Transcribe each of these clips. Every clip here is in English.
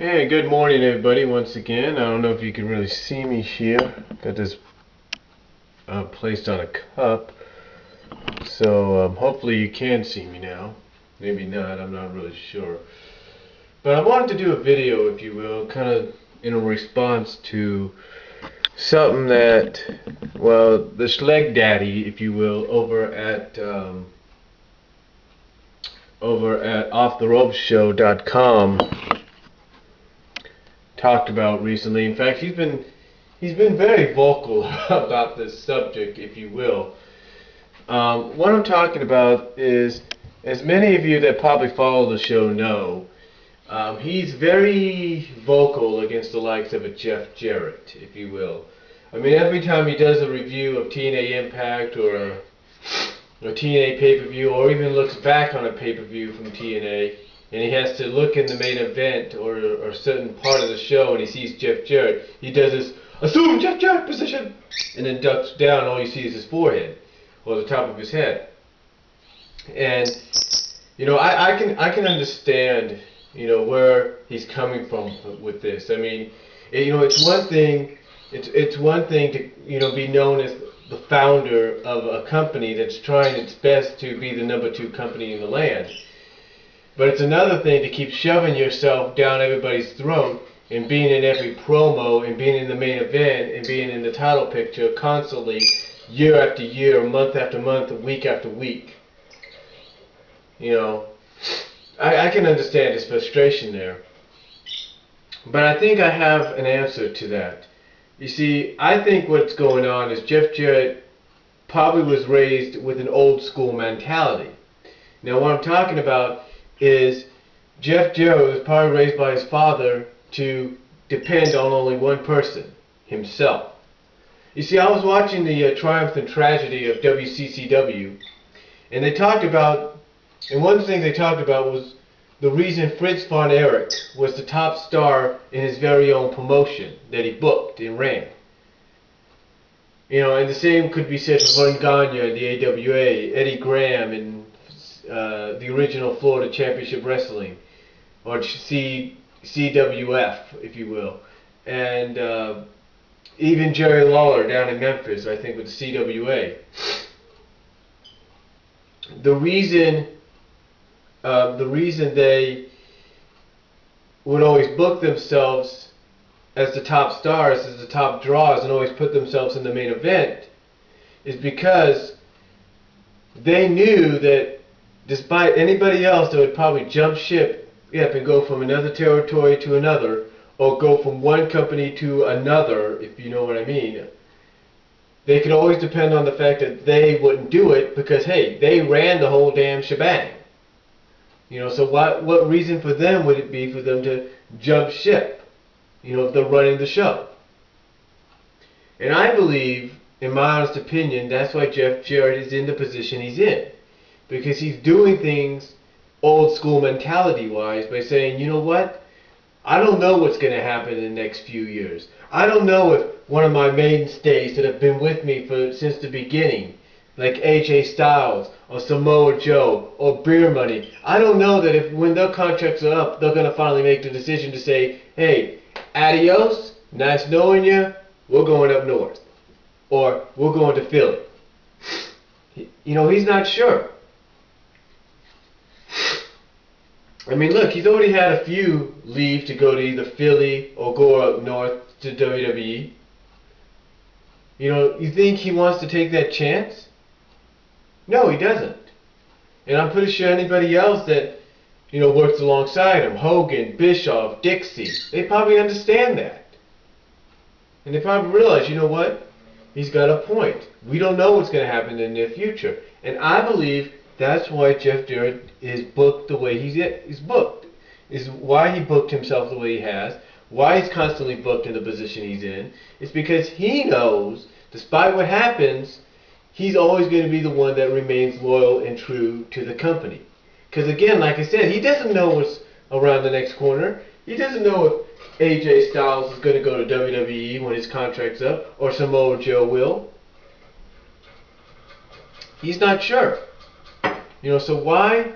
Hey, good morning everybody once again. I don't know if you can really see me here. Got this placed on a cup. So hopefully you can see me now. Maybe not, I'm not really sure. But I wanted to do a video, if you will, kind of in a response to something that, well, the Schlegdaddy, if you will, over at offtheropeshow.com talked about recently. In fact, he's been very vocal about this subject, if you will. What I'm talking about is, as many of you that probably follow the show know, he's very vocal against the likes of a Jeff Jarrett, if you will. I mean, every time he does a review of TNA Impact or a TNA pay-per-view, or even looks back on a pay-per-view from TNA, and he has to look in the main event or a certain part of the show and he sees Jeff Jarrett, he does this assume Jeff Jarrett position and then ducks down. All you see is his forehead or the top of his head. And you know, I can understand, you know, where he's coming from with this. I mean, you know, it's one thing to, you know, be known as the founder of a company that's trying its best to be the #2 company in the land. But it's another thing to keep shoving yourself down everybody's throat and being in every promo and being in the main event and being in the title picture constantly, year after year, month after month, week after week. You know, I can understand his frustration there. But I think I have an answer to that. You see, I think what's going on is Jeff Jarrett probably was raised with an old school mentality. Now what I'm talking about is Jeff Jarrett was probably raised by his father to depend on only one person, himself. You see, I was watching the Triumph and Tragedy of WCCW, and they talked about, and one thing they talked about was the reason Fritz von Erich was the top star in his very own promotion that he booked and ran. You know, and the same could be said for Vern Gagne in the AWA, Eddie Graham in the original Florida Championship Wrestling, or CWF, if you will, and even Jerry Lawler down in Memphis, I think, with the CWA. The reason they would always book themselves as the top stars, as the top draws, and always put themselves in the main event is because they knew that despite anybody else that would probably jump ship and go from another territory to another, or go from one company to another, if you know what I mean, they could always depend on the fact that they wouldn't do it because, hey, they ran the whole damn shebang. You know, so what reason for them would it be for them to jump ship, you know, if they're running the show? And I believe, in my honest opinion, that's why Jeff Jarrett is in the position he's in. Because he's doing things old school mentality wise by saying, you know what, I don't know what's going to happen in the next few years. I don't know if one of my mainstays that have been with me since the beginning, like AJ Styles or Samoa Joe or Beer Money, I don't know that if when their contracts are up, they're going to finally make the decision to say, hey, adios, nice knowing you, we're going up north. Or we're going to Philly. You know, he's not sure. I mean, look, he's already had a few leave to go to either Philly or go up north to WWE. You know, you think he wants to take that chance? No, he doesn't. And I'm pretty sure anybody else that, you know, works alongside him, Hogan, Bischoff, Dixie, they probably understand that. And they probably realize, you know what? He's got a point. We don't know what's going to happen in the near future. And I believe that's why Jeff Jarrett is booked the way he's booked. Is why he booked himself the way he has. Why he's constantly booked in the position he's in. It's because he knows, despite what happens, he's always going to be the one that remains loyal and true to the company. Because again, like I said, he doesn't know what's around the next corner. He doesn't know if AJ Styles is going to go to WWE when his contract's up, or Samoa Joe will. He's not sure. You know, so why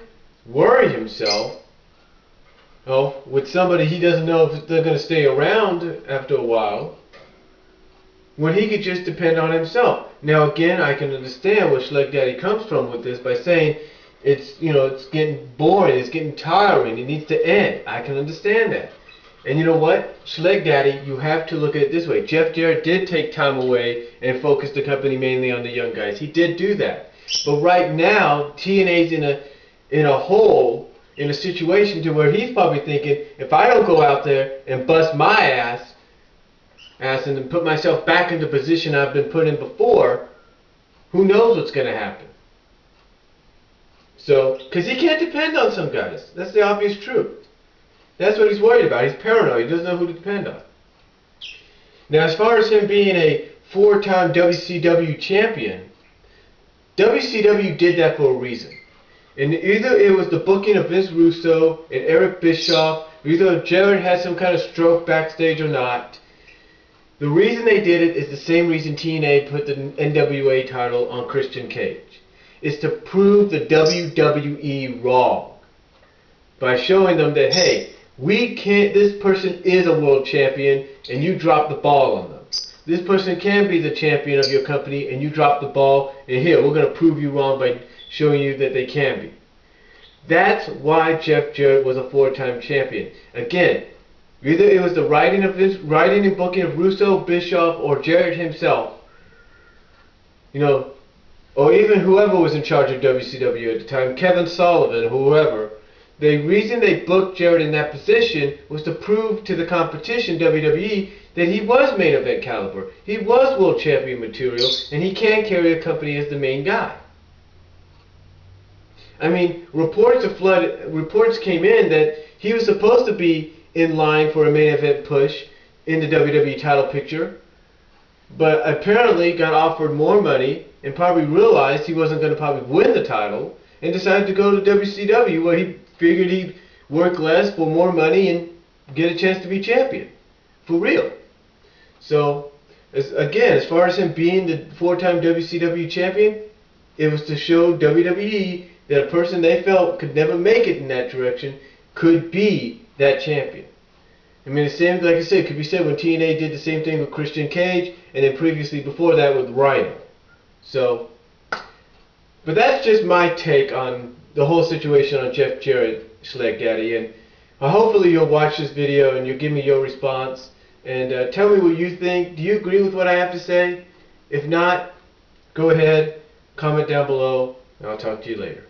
worry himself Oh, with somebody he doesn't know if they're going to stay around after a while, when he could just depend on himself. Now again, I can understand where Schlegdaddy comes from with this by saying it's getting boring, it's getting tiring, it needs to end. I can understand that. And you know what? Schlegdaddy, you have to look at it this way. Jeff Jarrett did take time away and focus the company mainly on the young guys. He did do that. But right now, TNA's in a hole, in a situation to where he's probably thinking, if I don't go out there and bust my ass and then put myself back into the position I've been put in before, who knows what's going to happen. So, because he can't depend on some guys. That's the obvious truth. That's what he's worried about. He's paranoid. He doesn't know who to depend on. Now, as far as him being a 4-time WCW champion, WCW did that for a reason. And either it was the booking of Vince Russo and Eric Bischoff, or either Jarrett had some kind of stroke backstage or not. The reason they did it is the same reason TNA put the NWA title on Christian Cage. It's to prove the WWE wrong. By showing them that, hey, this person is a world champion and you dropped the ball on them. This person can be the champion of your company and you dropped the ball, and here, we're going to prove you wrong by showing you that they can be. That's why Jeff Jarrett was a 4-time champion. Again, either it was the writing and booking of Russo, Bischoff, or Jarrett himself, or even whoever was in charge of WCW at the time, Kevin Sullivan, whoever. The reason they booked Jarrett in that position was to prove to the competition, WWE, that he was main event caliber. He was world champion material, and he can carry a company as the main guy. I mean, reports came in that he was supposed to be in line for a main event push in the WWE title picture, but apparently got offered more money and probably realized he wasn't going to probably win the title and decided to go to WCW, where he figured he'd work less for more money and get a chance to be champion. For real. So, as far as him being the 4-time WCW champion, it was to show WWE that a person they felt could never make it in that direction could be that champion. I mean, the same, like I said, could be said when TNA did the same thing with Christian Cage, and then previously before that with Rhino. So, but that's just my take on the whole situation on Jeff Jarrett, Schlegdaddy, and hopefully you'll watch this video and you'll give me your response and tell me what you think. Do you agree with what I have to say? If not, go ahead, comment down below, and I'll talk to you later.